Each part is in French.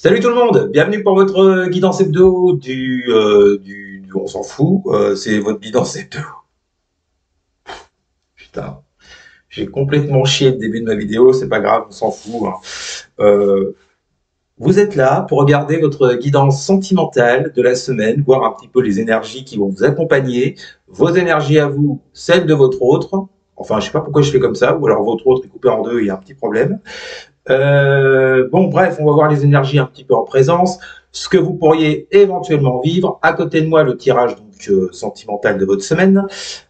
Salut tout le monde, bienvenue pour votre guidance hebdo on s'en fout, c'est votre guidance hebdo. Putain, j'ai complètement chié le début de ma vidéo, c'est pas grave, on s'en fout, hein. Euh, Vous êtes là pour regarder votre guidance sentimentale de la semaine, voir un petit peu les énergies qui vont vous accompagner, vos énergies à vous, celles de votre autre. Enfin, je sais pas pourquoi je fais comme ça, ou alors votre autre est coupé en deux, il y a un petit problème. Bon, bref, on va voir les énergies un petit peu en présence, ce que vous pourriez éventuellement vivre. À côté de moi, le tirage donc sentimental de votre semaine.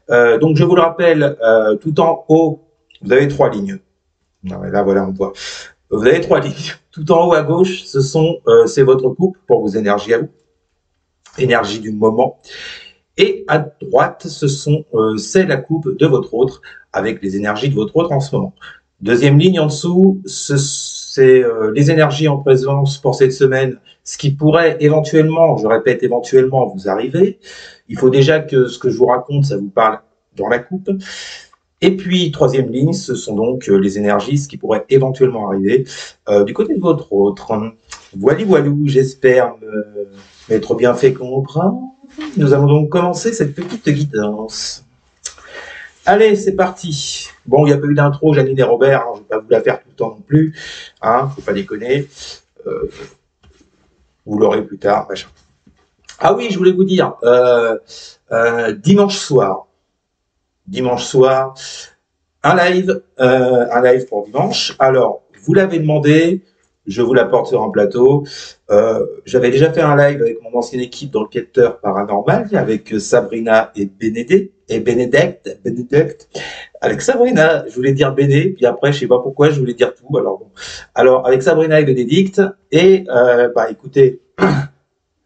Donc, je vous le rappelle, tout en haut, vous avez trois lignes. Non, mais là, voilà, on voit. Vous avez trois lignes. Tout en haut à gauche, c'est votre couple pour vos énergies à vous, énergie du moment. Et à droite, c'est la coupe de votre autre avec les énergies de votre autre en ce moment. Deuxième ligne en dessous, c'est les énergies en présence pour cette semaine, ce qui pourrait éventuellement, je répète éventuellement, vous arriver. Il faut déjà que ce que je vous raconte, ça vous parle dans la coupe. Et puis, troisième ligne, ce sont donc les énergies, ce qui pourrait éventuellement arriver du côté de votre autre. Voilà, voilou, j'espère m'être bien fait comprendre. Nous allons donc commencer cette petite guidance. Allez, c'est parti. Bon, il n'y a pas eu d'intro, Janine et Robert, hein, je ne vais pas vous la faire tout le temps non plus. Hein, faut pas déconner. Euh, vous l'aurez plus tard, machin. Ah oui, je voulais vous dire, dimanche soir, un live pour dimanche. Alors, vous l'avez demandé, je vous l'apporte sur un plateau. J'avais déjà fait un live avec mon ancienne équipe dans le capteur paranormal, avec Sabrina et Bénédicte. Avec Sabrina, je voulais dire Béné, puis après, je sais pas pourquoi, je voulais dire tout. Alors bon. Alors, avec Sabrina et Bénédicte, et écoutez,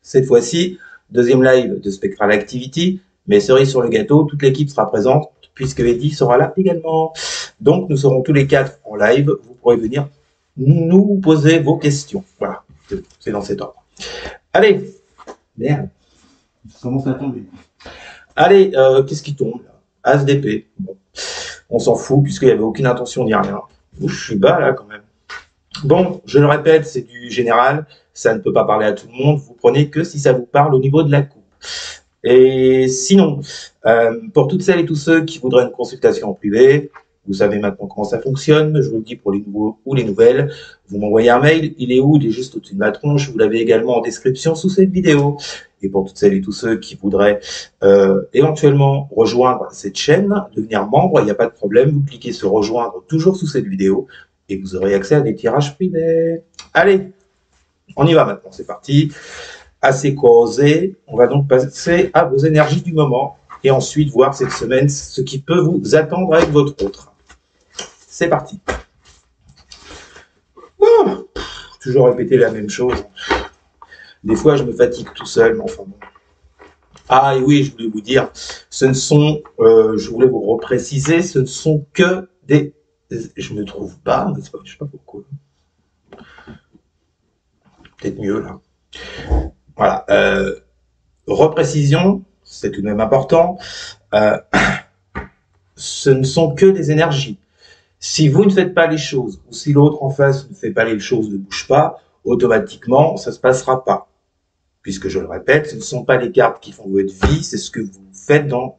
cette fois-ci, deuxième live de Spectral Activity, mais cerise sur le gâteau, toute l'équipe sera présente, puisque Eddie sera là également. Donc, nous serons tous les quatre en live. Vous pourrez venir nous poser vos questions. Voilà, c'est dans cet ordre. Allez, merde, ça commence à tomber. Allez, qu'est-ce qui tombe là? As d'épée. Bon, on s'en fout, puisqu'il n'y avait aucune intention ni rien. Ouh, je suis bas là quand même. Bon, je le répète, c'est du général, ça ne peut pas parler à tout le monde, vous prenez que si ça vous parle au niveau de la coupe. Et sinon, pour toutes celles et tous ceux qui voudraient une consultation en privé, vous savez maintenant comment ça fonctionne, je vous le dis pour les nouveaux ou les nouvelles, vous m'envoyez un mail, il est où? Il est juste au-dessus de ma tronche, vous l'avez également en description sous cette vidéo. Et pour toutes celles et tous ceux qui voudraient éventuellement rejoindre cette chaîne, devenir membre, il n'y a pas de problème, vous cliquez sur rejoindre toujours sous cette vidéo et vous aurez accès à des tirages privés. Allez, on y va maintenant, c'est parti. Assez causé, on va donc passer à vos énergies du moment et ensuite voir cette semaine ce qui peut vous attendre avec votre autre. C'est parti. Oh, toujours répéter la même chose. Des fois, je me fatigue tout seul, mais enfin bon. Ah, et oui, je voulais vous dire, ce ne sont, je voulais vous repréciser, ce ne sont que des. Je ne trouve pas, mais je ne sais pas pourquoi. Peut-être mieux là. Voilà. Reprécision, c'est tout de même important. Euh, ce ne sont que des énergies. Si vous ne faites pas les choses, ou si l'autre en face ne fait pas les choses, ne bouge pas, automatiquement, ça ne se passera pas. Puisque je le répète, ce ne sont pas les cartes qui font votre vie, c'est ce que vous faites dans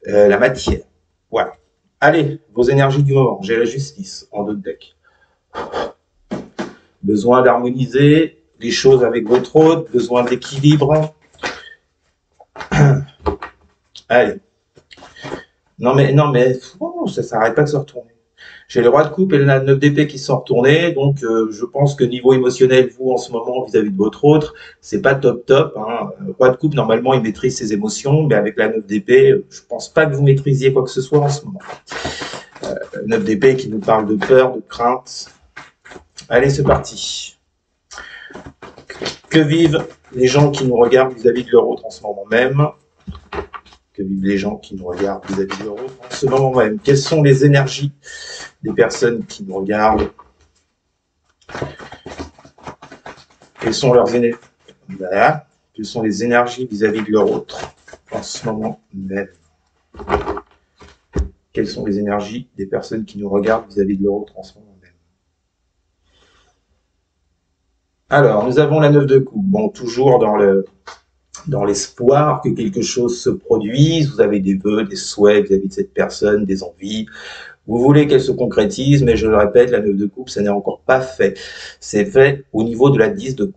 la matière. Voilà. Allez, vos énergies du moment. J'ai la justice en deux decks. Besoin d'harmoniser les choses avec votre autre, besoin d'équilibre. Allez. Non mais oh, ça s'arrête pas de se retourner. J'ai le roi de coupe et le 9 d'épée qui sont retournés, donc je pense que niveau émotionnel, vous en ce moment vis-à-vis de votre autre, c'est pas top top. Hein. Le roi de coupe normalement il maîtrise ses émotions, mais avec la 9 d'épée, je pense pas que vous maîtrisiez quoi que ce soit en ce moment. 9 d'épée qui nous parle de peur, de crainte. Allez, c'est parti. Que vivent les gens qui nous regardent vis-à-vis de leur autre en ce moment même? Que vivent les gens qui nous regardent vis-à-vis de leur autre en ce moment même? Quelles sont les énergies des personnes qui nous regardent? Quelles sont leurs énergies? Voilà. Quelles sont les énergies vis-à-vis de leur autre en ce moment même? Quelles sont les énergies des personnes qui nous regardent vis-à-vis de leur autre en ce moment même? Alors, nous avons la 9 de coupe. Bon, toujours dans l'espoir que quelque chose se produise. Vous avez des vœux, des souhaits vis-à-vis de cette personne, des envies. Vous voulez qu'elle se concrétise, mais je le répète, la 9 de coupe, ça n'est encore pas fait. C'est fait au niveau de la 10 de coupe.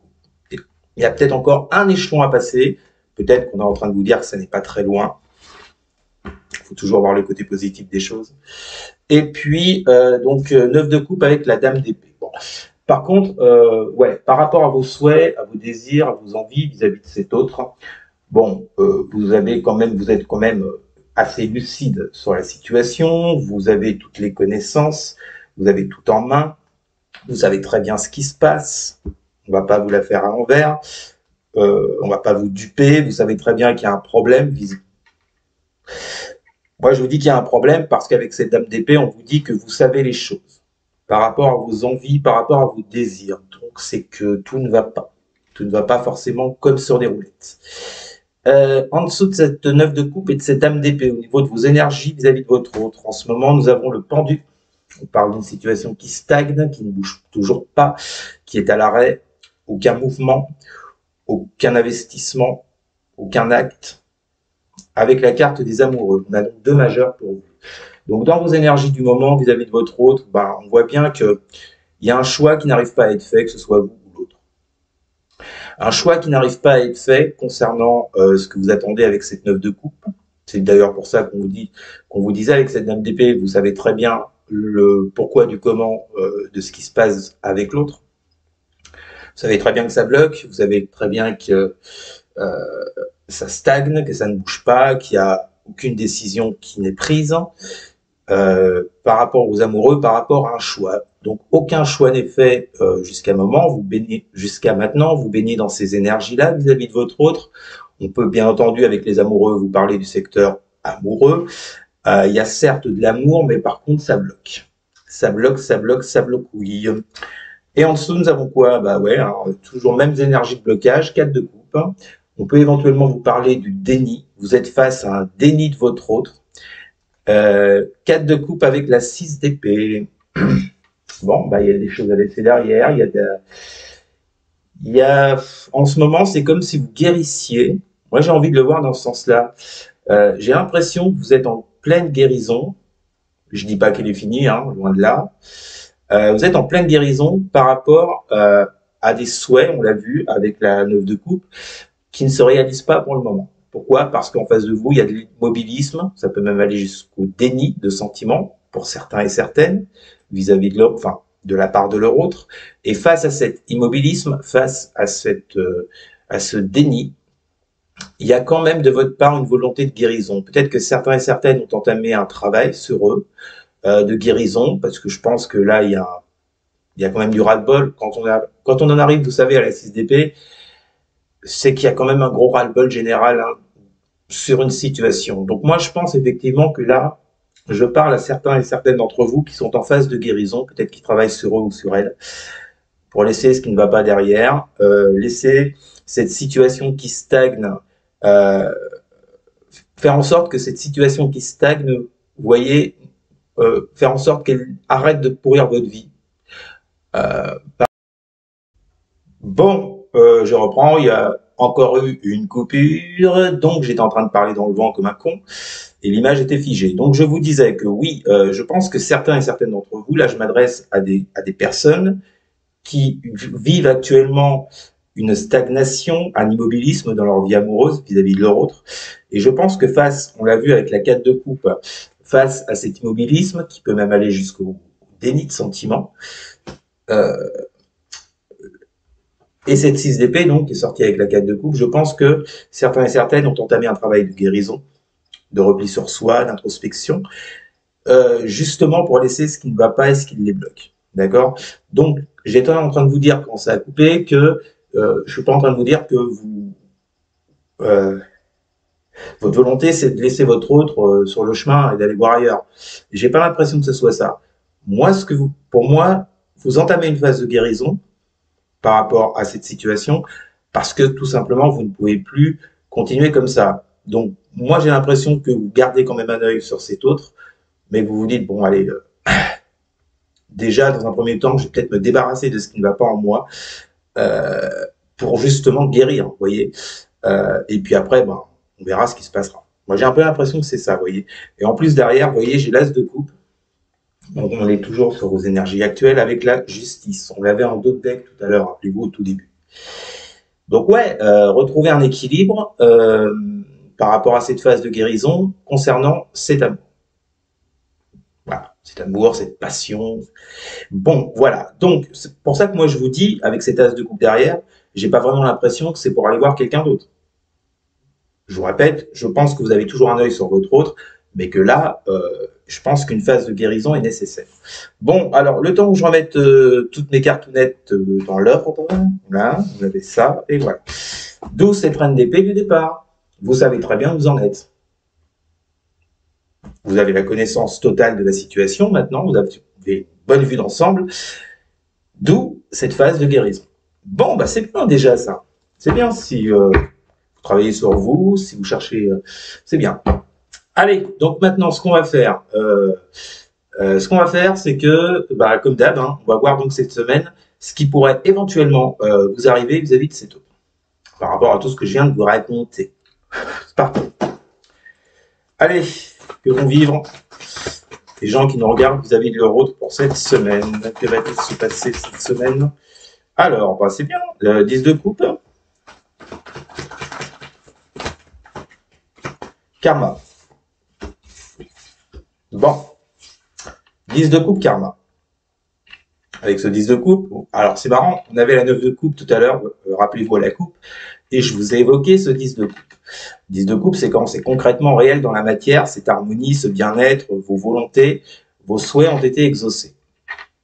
Il y a peut-être encore un échelon à passer. Peut-être qu'on est en train de vous dire que ça n'est pas très loin. Il faut toujours voir le côté positif des choses. Et puis, 9 de coupe avec la dame d'épée. Bon. Par contre, ouais, par rapport à vos souhaits, à vos désirs, à vos envies vis-à-vis de cet autre, bon, vous êtes quand même assez lucide sur la situation, vous avez toutes les connaissances, vous avez tout en main, vous savez très bien ce qui se passe, on va pas vous la faire à l'envers, on va pas vous duper, vous savez très bien qu'il y a un problème. Moi, je vous dis qu'il y a un problème parce qu'avec cette dame d'épée, on vous dit que vous savez les choses par rapport à vos envies, par rapport à vos désirs. Donc, c'est que tout ne va pas. Tout ne va pas forcément comme sur des roulettes. En dessous de cette 9 de coupe et de cette dame d'épée, au niveau de vos énergies vis-à-vis de votre autre, en ce moment, nous avons le pendu. On parle d'une situation qui stagne, qui ne bouge toujours pas, qui est à l'arrêt, aucun mouvement, aucun investissement, aucun acte. Avec la carte des amoureux, on a donc deux majeurs pour vous. Donc, dans vos énergies du moment vis-à-vis de votre autre, on voit bien qu'il y a un choix qui n'arrive pas à être fait, que ce soit vous ou l'autre. Un choix qui n'arrive pas à être fait concernant ce que vous attendez avec cette 9 de coupe. C'est d'ailleurs pour ça qu'on vous disait avec cette dame d'épée, vous savez très bien le pourquoi du comment de ce qui se passe avec l'autre. Vous savez très bien que ça bloque, vous savez très bien que ça stagne, que ça ne bouge pas, qu'il n'y a aucune décision qui n'est prise par rapport aux amoureux, par rapport à un choix. Donc aucun choix n'est fait jusqu'à maintenant, vous baignez dans ces énergies-là vis-à-vis de votre autre. On peut bien entendu avec les amoureux vous parler du secteur amoureux. Il y a certes de l'amour, mais par contre ça bloque. Ça bloque, ça bloque, ça bloque, oui. Et en dessous, nous avons quoi? Toujours mêmes énergies de blocage, 4 de coupe. On peut éventuellement vous parler du déni. Vous êtes face à un déni de votre autre. 4 de coupe avec la 6 d'épée. Bon, il y a des choses à laisser derrière. En ce moment, c'est comme si vous guérissiez. Moi, j'ai envie de le voir dans ce sens-là. J'ai l'impression que vous êtes en pleine guérison. Je dis pas qu'elle est finie, loin de là. Vous êtes en pleine guérison par rapport à des souhaits, on l'a vu avec la 9 de coupe, qui ne se réalisent pas pour le moment. Pourquoi? Parce qu'en face de vous, il y a de l'immobilisme, ça peut même aller jusqu'au déni de sentiments pour certains et certaines vis-à-vis de leur, enfin, de la part de leur autre. Et face à cet immobilisme, face à ce déni, il y a quand même de votre part une volonté de guérison. Peut-être que certains et certaines ont entamé un travail sur eux de guérison, parce que je pense que là, il y a quand même du ras-le-bol. Quand on en arrive, vous savez, à la 6 d'épée, c'est qu'il y a quand même un gros ras-le-bol général sur une situation. Donc moi, je pense effectivement que là, je parle à certains et certaines d'entre vous qui sont en phase de guérison, peut-être qui travaillent sur eux ou sur elles, pour laisser ce qui ne va pas derrière, laisser cette situation qui stagne, faire en sorte que cette situation qui stagne, vous voyez, faire en sorte qu'elle arrête de pourrir votre vie. Je reprends, il y a encore eu une coupure, donc j'étais en train de parler dans le vent comme un con, et l'image était figée. Donc je vous disais que oui, je pense que certains et certaines d'entre vous, là je m'adresse à des personnes qui vivent actuellement une stagnation, un immobilisme dans leur vie amoureuse vis-à-vis de leur autre, et je pense que on l'a vu avec la 4 de coupe, face à cet immobilisme, qui peut même aller jusqu'au déni de sentiments, et cette 6 d'épée, donc, qui est sortie avec la 4 de coupe, je pense que certains et certaines ont entamé un travail de guérison, de repli sur soi, d'introspection, justement pour laisser ce qui ne va pas et ce qui les bloque. D'accord? Donc, j'étais en train de vous dire, quand ça a coupé, que je suis pas en train de vous dire que votre volonté, c'est de laisser votre autre sur le chemin et d'aller voir ailleurs. J'ai pas l'impression que ce soit ça. Moi, pour moi, vous entamez une phase de guérison par rapport à cette situation, parce que tout simplement, vous ne pouvez plus continuer comme ça. Donc, moi, j'ai l'impression que vous gardez quand même un œil sur cet autre, mais vous vous dites, bon, allez, déjà, dans un premier temps, je vais peut-être me débarrasser de ce qui ne va pas en moi, euh, pour justement guérir, vous voyez. Et puis après, ben, on verra ce qui se passera. Moi, j'ai un peu l'impression que c'est ça, vous voyez. Et en plus, derrière, vous voyez, j'ai l'as de coupe. Donc, on est toujours sur vos énergies actuelles avec la justice. On l'avait en dos de deck tout à l'heure, rappelez-vous, au tout début. Donc, ouais, retrouver un équilibre par rapport à cette phase de guérison concernant cet amour. Voilà, cet amour, cette passion. Bon, voilà. Donc, c'est pour ça que moi, je vous dis, avec cet as de coupe derrière, j'ai pas vraiment l'impression que c'est pour aller voir quelqu'un d'autre. Je vous répète, je pense que vous avez toujours un œil sur votre autre, mais que là, je pense qu'une phase de guérison est nécessaire. Bon, alors, le temps où je remette toutes mes cartounettes dans l'ordre, là, vous avez ça, et voilà. D'où cette reine d'épée du départ. Vous savez très bien où vous en êtes. Vous avez la connaissance totale de la situation maintenant, vous avez une bonne vue d'ensemble, d'où cette phase de guérison. Bon, bah c'est bien déjà ça. C'est bien si vous travaillez sur vous, si vous cherchez, c'est bien. Allez, donc maintenant, ce qu'on va faire, c'est que, bah, comme d'hab, hein, on va voir donc cette semaine ce qui pourrait éventuellement vous arriver vis-à-vis de cette autre, par rapport à tout ce que je viens de vous raconter. C'est parti. Allez, que vont vivre les gens qui nous regardent vis-à-vis de leur autre pour cette semaine. Que va-t-il se passer cette semaine? Alors, bah, c'est bien, le 10 de coupe. Karma. Bon, 10 de coupe, karma. Avec ce 10 de coupe, alors c'est marrant, on avait la 9 de coupe tout à l'heure, rappelez-vous à la coupe, et je vous ai évoqué ce 10 de coupe. 10 de coupe, c'est quand c'est concrètement réel dans la matière, cette harmonie, ce bien-être, vos volontés, vos souhaits ont été exaucés.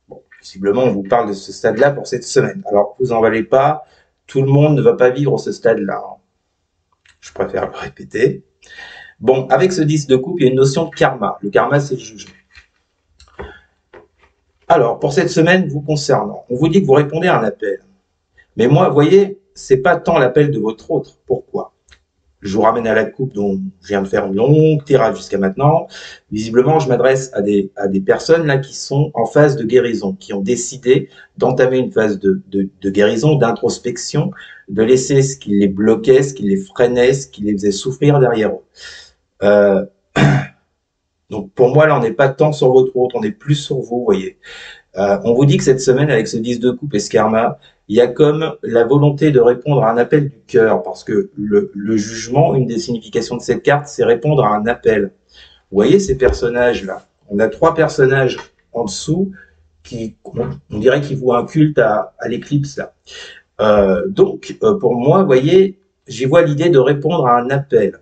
Bon, visiblement, on vous parle de ce stade-là pour cette semaine. Alors, vous en valez pas, tout le monde ne va pas vivre ce stade-là. Je préfère le répéter. Bon, avec ce 10 de coupe, il y a une notion de karma. Le karma, c'est le jugement. Alors, pour cette semaine vous concernant, on vous dit que vous répondez à un appel. Mais moi, vous voyez, c'est pas tant l'appel de votre autre. Pourquoi? Je vous ramène à la coupe dont je viens de faire une longue tirade jusqu'à maintenant. Visiblement, je m'adresse à des personnes là qui sont en phase de guérison, qui ont décidé d'entamer une phase de guérison, d'introspection, de laisser ce qui les bloquait, ce qui les freinait, ce qui les faisait souffrir derrière eux. Euh, donc pour moi, là, on n'est pas tant sur votre autre, on est plus sur vous, vous voyez. On vous dit que cette semaine, avec ce 10 de coupe et ce karma, il y a comme la volonté de répondre à un appel du cœur, parce que le jugement, une des significations de cette carte, c'est répondre à un appel. Vous voyez ces personnages-là? On a 3 personnages en dessous qui, on dirait qu'ils vouent un culte à l'éclipse là. Donc, pour moi, vous voyez, j'y vois l'idée de répondre à un appel.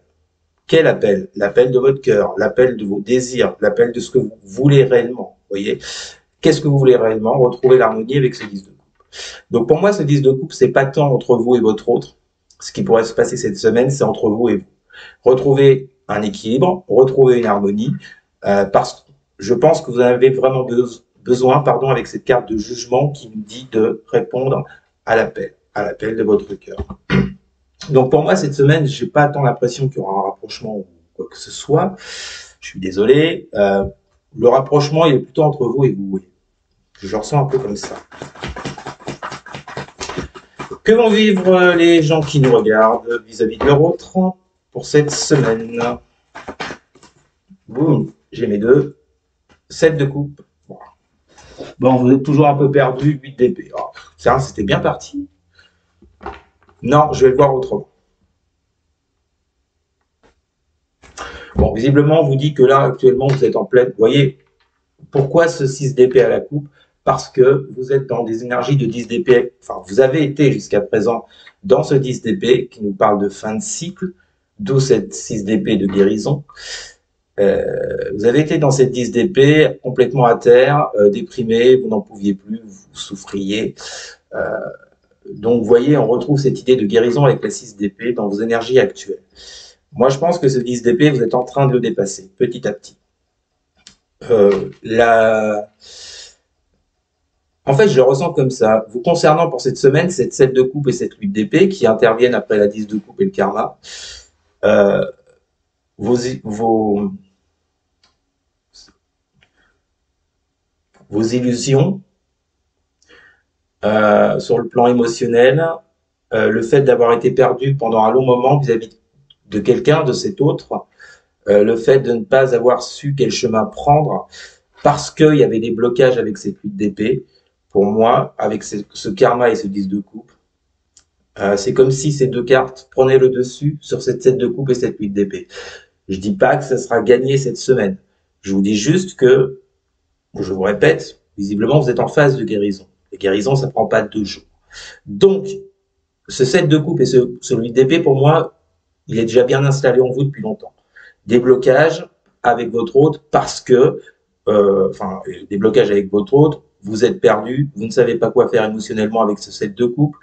Quel appel? L'appel de votre cœur, l'appel de vos désirs, l'appel de ce que vous voulez réellement. Vous voyez? Qu'est-ce que vous voulez réellement? Retrouver l'harmonie avec ce 10 de coupe. Donc pour moi, ce 10 de coupe, c'est pas tant entre vous et votre autre. Ce qui pourrait se passer cette semaine, c'est entre vous et vous. Retrouver un équilibre, retrouver une harmonie, parce que je pense que vous en avez vraiment besoin, pardon, avec cette carte de jugement qui nous dit de répondre à l'appel de votre cœur. Donc pour moi, cette semaine, j'ai pas tant l'impression qu'il y aura un rapprochement ou quoi que ce soit. Je suis désolé. Le rapprochement, il est plutôt entre vous et vous. Oui. Je le ressens un peu comme ça. Que vont vivre les gens qui nous regardent vis-à-vis de leur autre pour cette semaine? Boum, j'ai mes 2. 7 de coupe. Bon, vous êtes toujours un peu perdu, 8 d'épée. Oh, c'était bien parti. Non, je vais le voir autrement. Bon, visiblement, on vous dit que là, actuellement, vous êtes en pleine. Vous voyez, pourquoi ce 6 d'épée à la coupe? Parce que vous êtes dans des énergies de 10 d'épée. Enfin, vous avez été jusqu'à présent dans ce 10 d'épée qui nous parle de fin de cycle, d'où cette 6 d'épée de guérison. Vous avez été dans cette 10 d'épée complètement à terre, déprimé, vous n'en pouviez plus, vous souffriez. Donc, vous voyez, on retrouve cette idée de guérison avec la 6 d'épée dans vos énergies actuelles. Moi, je pense que ce 10 d'épée, vous êtes en train de le dépasser, petit à petit. En fait, je le ressens comme ça. Vous concernant pour cette semaine, cette 7 de coupe et cette 8 d'épée qui interviennent après la 10 de coupe et le karma, vos illusions, sur le plan émotionnel, le fait d'avoir été perdu pendant un long moment vis-à-vis de quelqu'un, de cet autre, le fait de ne pas avoir su quel chemin prendre parce qu'il y avait des blocages avec cette 8 d'épée. Pour moi, avec ce karma et ce 10 de coupe, c'est comme si ces deux cartes prenaient le dessus sur cette 7 de coupe et cette 8 d'épée. Je dis pas que ça sera gagné cette semaine. Je vous dis juste que, je vous répète, visiblement vous êtes en phase de guérison. Les guérisons, ça prend pas 2 jours. Donc, ce 7 de coupe et ce 8 d'épée, pour moi, il est déjà bien installé en vous depuis longtemps. Des blocages avec votre hôte parce que, des blocages avec votre hôte, vous êtes perdu, vous ne savez pas quoi faire émotionnellement avec ce 7 de coupe.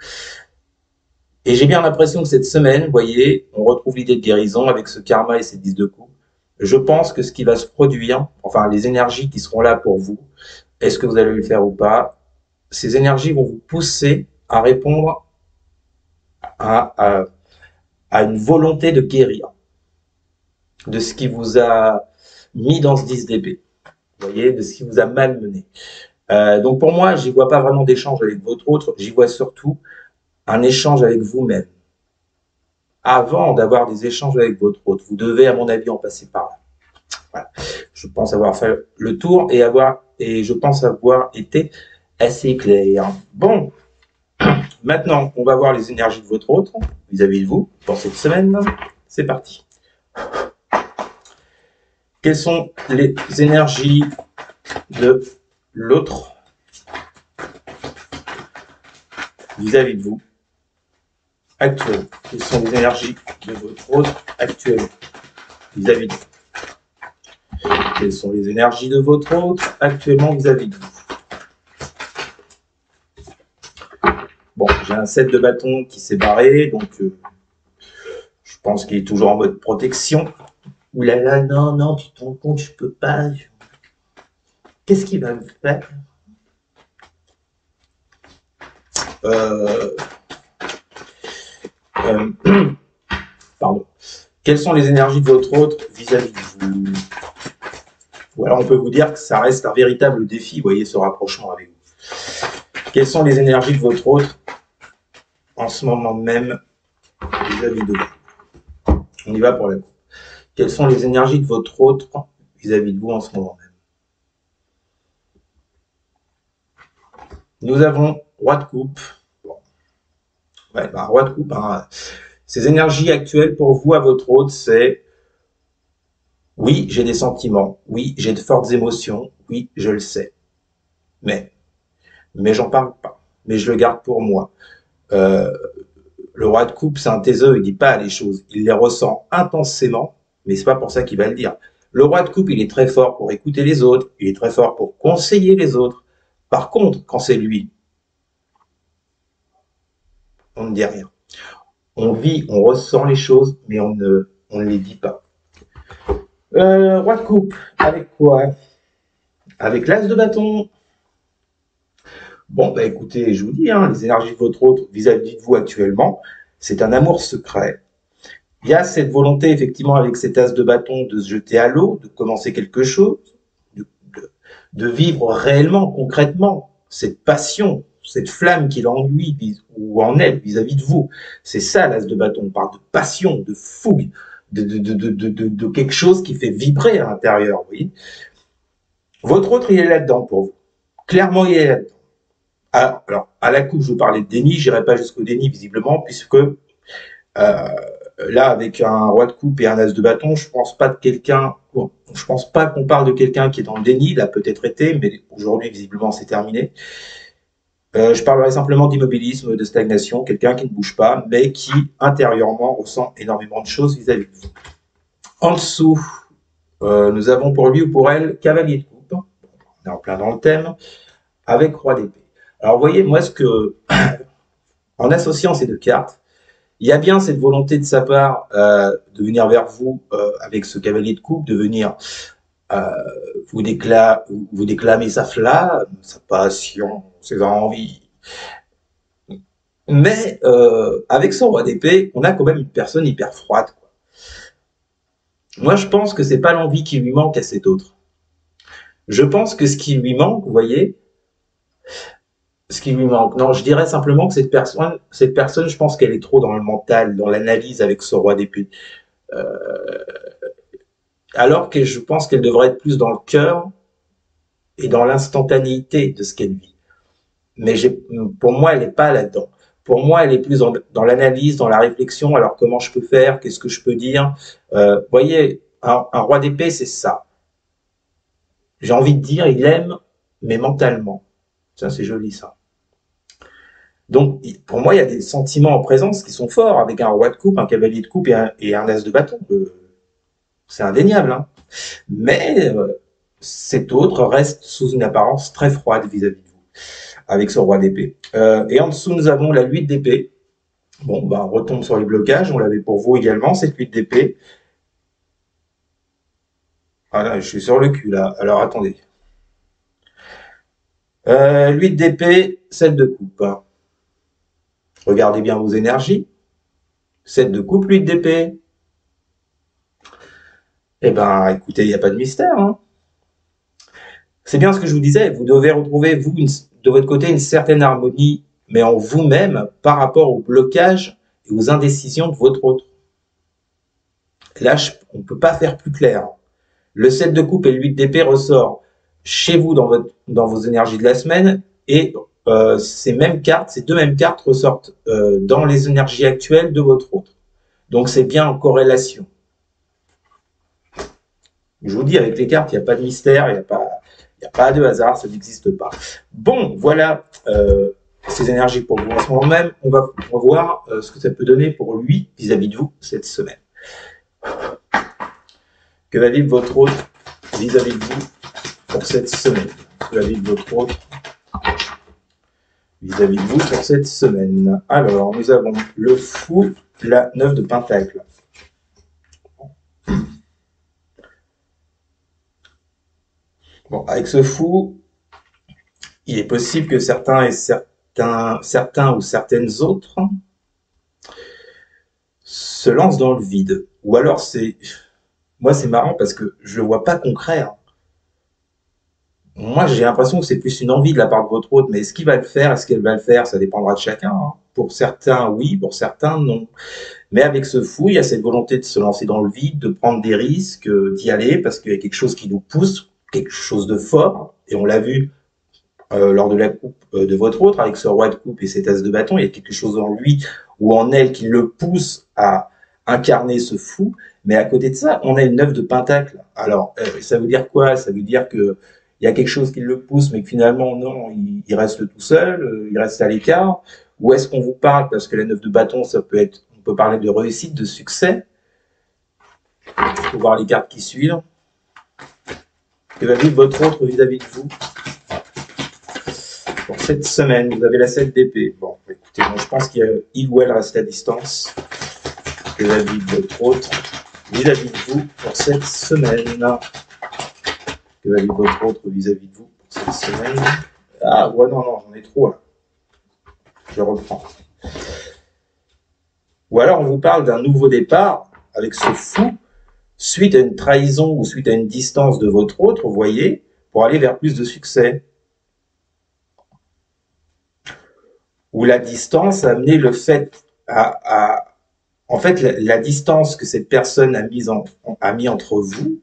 Et j'ai bien l'impression que cette semaine, vous voyez, on retrouve l'idée de guérison avec ce karma et ces 10 de coupe. Je pense que ce qui va se produire, enfin les énergies qui seront là pour vous, est-ce que vous allez le faire ou pas, ces énergies vont vous pousser à répondre à une volonté de guérir de ce qui vous a mis dans ce 10 d'épée, vous voyez, de ce qui vous a malmené. Donc pour moi, j'y vois pas vraiment d'échange avec votre autre, j'y vois surtout un échange avec vous-même. Avant d'avoir des échanges avec votre autre, vous devez, à mon avis, en passer par là. Voilà. Je pense avoir fait le tour et je pense avoir été assez clair. Bon, maintenant, on va voir les énergies de votre autre vis-à-vis de vous pour cette semaine. C'est parti. Quelles sont les énergies de l'autre vis-à-vis de vous actuellement? Quelles sont les énergies de votre autre actuellement vis-à-vis de vous? Quelles sont les énergies de votre autre actuellement vis-à-vis de vous? Bon, j'ai un 7 de bâton qui s'est barré, donc je pense qu'il est toujours en mode protection. Ouh là là, non, non, tu te rends compte, je peux pas. Qu'est-ce qu'il va me faire? Pardon. Quelles sont les énergies de votre autre vis-à-vis de vous? Ou alors on peut vous dire que ça reste un véritable défi, vous voyez, ce rapprochement avec vous. Quelles sont les énergies de votre autre en ce moment même vis-à-vis de vous? On y va pour la coupe. Quelles sont les énergies de votre autre vis-à-vis de vous en ce moment même? Nous avons roi de coupe. Bon. Ouais, bah, roi de coupe. Hein. Ces énergies actuelles pour vous à votre autre, c'est oui, j'ai des sentiments. Oui, j'ai de fortes émotions. Oui, je le sais. Mais j'en parle pas. Mais je le garde pour moi. Le roi de coupe, c'est un taiseux, il dit pas les choses. Il les ressent intensément, mais c'est pas pour ça qu'il va le dire. Le roi de coupe, il est très fort pour écouter les autres. Il est très fort pour conseiller les autres. Par contre, quand c'est lui, on ne dit rien. On vit, on ressent les choses, mais on ne les dit pas. Roi de coupe, avec quoi? Avec l'as de bâton. Bon, bah écoutez, je vous dis, hein, les énergies de votre autre vis-à-vis de vous actuellement, c'est un amour secret. Il y a cette volonté, effectivement, avec cet as de bâton, de se jeter à l'eau, de commencer quelque chose, de vivre réellement, concrètement, cette passion, cette flamme qu'il a en lui ou en elle vis-à-vis de vous. C'est ça l'as de bâton. On parle de passion, de fougue, de quelque chose qui fait vibrer à l'intérieur. Vous voyez, votre autre, il est là-dedans pour vous. Clairement, il est là-dedans. Alors, à la coupe, je vous parlais de déni. Je n'irai pas jusqu'au déni, visiblement, puisque là, avec un roi de coupe et un as de bâton, je pense pas de quelqu'un. Bon, je pense pas qu'on parle de quelqu'un qui est dans le déni. Il a peut-être été, mais aujourd'hui, visiblement, c'est terminé. Je parlerai simplement d'immobilisme, de stagnation, quelqu'un qui ne bouge pas, mais qui intérieurement ressent énormément de choses vis-à-vis de vous. En dessous, nous avons pour lui ou pour elle cavalier de coupe. On est en plein dans le thème, avec roi d'épée. Alors, vous voyez, moi, en associant ces deux cartes, il y a bien cette volonté de sa part de venir vers vous avec ce cavalier de coupe, de venir vous déclamer sa flamme, sa passion, ses envies. Mais avec son roi d'épée, on a quand même une personne hyper froide. Quoi. Moi, je pense que c'est pas l'envie qui lui manque à cet autre. Je pense que ce qui lui manque, vous voyez, ce qui lui manque. Non, je dirais simplement que cette personne, je pense qu'elle est trop dans le mental, dans l'analyse avec ce roi d'épée. Alors que je pense qu'elle devrait être plus dans le cœur et dans l'instantanéité de ce qu'elle vit. Mais pour moi, elle n'est pas là-dedans. Pour moi, elle est plus dans l'analyse, dans la réflexion. Alors, comment je peux faire? Qu'est-ce que je peux dire? Vous voyez, un roi d'épée, c'est ça. J'ai envie de dire, il aime, mais mentalement. Ça, c'est joli, ça. Donc, pour moi, il y a des sentiments en présence qui sont forts avec un roi de coupe, un cavalier de coupe et un as de bâton. C'est indéniable, hein. Mais cet autre reste sous une apparence très froide vis-à-vis de vous, avec ce roi d'épée. Et en dessous, nous avons la 8 d'épée. Bon, ben, on retombe sur les blocages. On l'avait pour vous également, cette 8 d'épée. Voilà, je suis sur le cul, là. Alors, attendez. 8 d'épée, 7 de coupe. Regardez bien vos énergies. 7 de coupe, 8 d'épée. Eh ben, écoutez, il n'y a pas de mystère, hein. C'est bien ce que je vous disais, vous devez retrouver, vous, de votre côté, une certaine harmonie, mais en vous-même, par rapport au blocage et aux indécisions de votre autre. Là, on ne peut pas faire plus clair. Le 7 de coupe et le 8 d'épée ressort chez vous dans vos énergies de la semaine, et ces deux mêmes cartes ressortent dans les énergies actuelles de votre autre. Donc c'est bien en corrélation. Je vous dis, avec les cartes, il n'y a pas de mystère, il n'y a pas de hasard, ça n'existe pas. Bon, voilà ces énergies pour vous en ce moment même. On va voir ce que ça peut donner pour lui vis-à-vis de vous cette semaine. Que va vivre votre autre vis-à-vis de vous pour cette semaine? Que va vivre votre autre vis-à-vis de vous pour cette semaine? Alors, nous avons le fou, la 9 de pentacle. Bon, avec ce fou, il est possible que certains ou certaines autres se lancent dans le vide. Ou alors moi c'est marrant parce que je le vois pas concret, hein. Moi j'ai l'impression que c'est plus une envie de la part de votre autre, mais est-ce qu'il va le faire, est-ce qu'elle va le faire, ça dépendra de chacun, hein. Pour certains oui, pour certains non. Mais avec ce fou, il y a cette volonté de se lancer dans le vide, de prendre des risques, d'y aller, parce qu'il y a quelque chose qui nous pousse, quelque chose de fort, et on l'a vu lors de la coupe de votre autre, avec ce roi de coupe et cet as de bâton, il y a quelque chose en lui ou en elle qui le pousse à incarner ce fou. Mais à côté de ça, on a une 9 de pentacle. Alors, ça veut dire quoi? Ça veut dire que il y a quelque chose qui le pousse, mais que finalement, non, il reste tout seul, il reste à l'écart. Ou est-ce qu'on vous parle, parce que la 9 de bâton, ça peut être, on peut parler de réussite, de succès. Il faut voir les cartes qui suivent. Que va vivre votre autre vis-à-vis de vous pour cette semaine? Vous avez la 7 d'épée. Bon, écoutez, bon, je pense qu'il ou elle reste à distance. Que va vivre votre autre vis-à-vis de vous pour cette semaine? Que va vivre votre autre vis-à-vis de vous pour cette semaine? Ah, ouais, non, j'en ai trop là. Je reprends. Ou alors on vous parle d'un nouveau départ avec ce fou, suite à une trahison ou suite à une distance de votre autre, vous voyez, pour aller vers plus de succès. Où la distance a amené le fait en fait, la distance que cette personne a mis entre vous,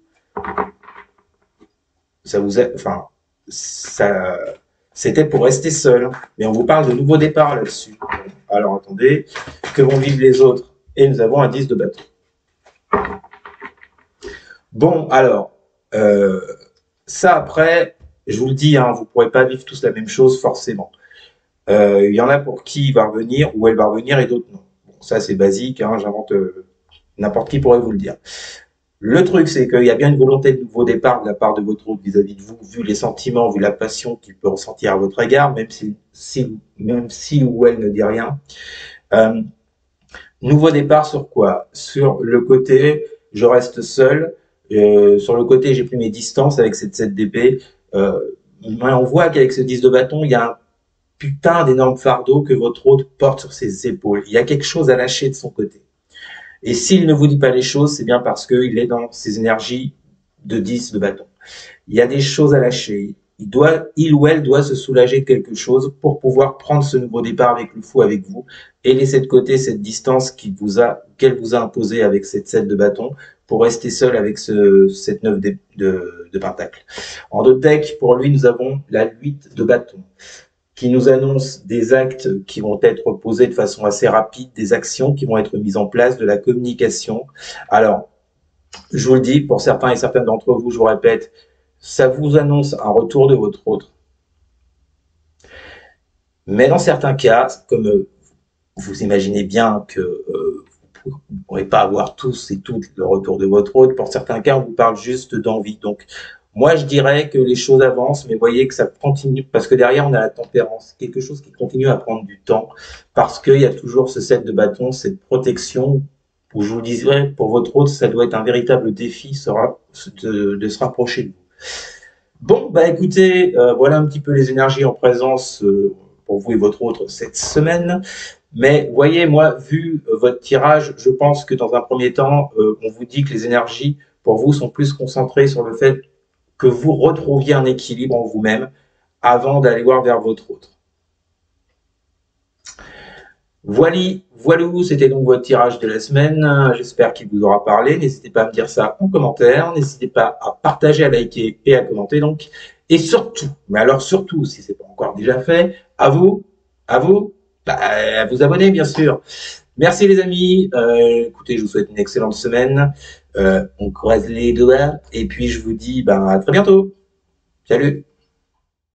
c'était pour rester seul. Mais on vous parle de nouveau départ là-dessus. Alors attendez, que vont vivre les autres? Et nous avons un 10 de bâton. Bon, alors, ça après, je vous le dis, hein, vous ne pourrez pas vivre tous la même chose forcément. Il y en a pour qui il va revenir ou elle va revenir et d'autres non. Bon, ça c'est basique, hein, j'invente, n'importe qui pourrait vous le dire. Le truc, c'est qu'il y a bien une volonté de nouveau départ de la part de votre autre vis-à-vis de vous, vu les sentiments, vu la passion qu'il peut ressentir à votre égard, même si ou elle ne dit rien. Nouveau départ sur quoi? Sur le côté, je reste seul. Sur le côté, j'ai pris mes distances avec cette 7 d'épée. On voit qu'avec ce 10 de bâton, il y a un putain d'énorme fardeau que votre autre porte sur ses épaules. Il y a quelque chose à lâcher de son côté. Et s'il ne vous dit pas les choses, c'est bien parce qu'il est dans ses énergies de 10 de bâton. Il y a des choses à lâcher. il ou elle doit se soulager de quelque chose pour pouvoir prendre ce nouveau départ avec le fou, avec vous, et laisser de côté cette distance qu'elle vous a imposée avec cette 7 de bâton pour rester seul avec cette 9 de pentacle. En deux deck, pour lui, nous avons la 8 de bâton qui nous annonce des actes qui vont être posés de façon assez rapide, des actions qui vont être mises en place, de la communication. Alors, je vous le dis, pour certains et certaines d'entre vous, je vous répète, ça vous annonce un retour de votre autre. Mais dans certains cas, comme vous imaginez bien que vous ne pourrez pas avoir tous et toutes le retour de votre autre, pour certains cas, on vous parle juste d'envie. Donc, moi, je dirais que les choses avancent, mais voyez que ça continue, parce que derrière, on a la tempérance, quelque chose qui continue à prendre du temps, parce qu'il y a toujours ce set de bâtons, cette protection, où je vous disais, pour votre autre, ça doit être un véritable défi de se rapprocher de vous. Bon, bah écoutez, voilà un petit peu les énergies en présence pour vous et votre autre cette semaine. Mais voyez, moi, vu votre tirage, je pense que dans un premier temps, on vous dit que les énergies pour vous sont plus concentrées sur le fait que vous retrouviez un équilibre en vous-même avant d'aller voir vers votre autre. Voilà, c'était donc votre tirage de la semaine. J'espère qu'il vous aura parlé. N'hésitez pas à me dire ça en commentaire. N'hésitez pas à partager, à liker et à commenter. Donc, et surtout, mais alors surtout, si ce n'est pas encore déjà fait, à vous, à vous abonner, bien sûr. Merci les amis. Écoutez, je vous souhaite une excellente semaine. On croise les doigts et puis je vous dis à très bientôt. Salut.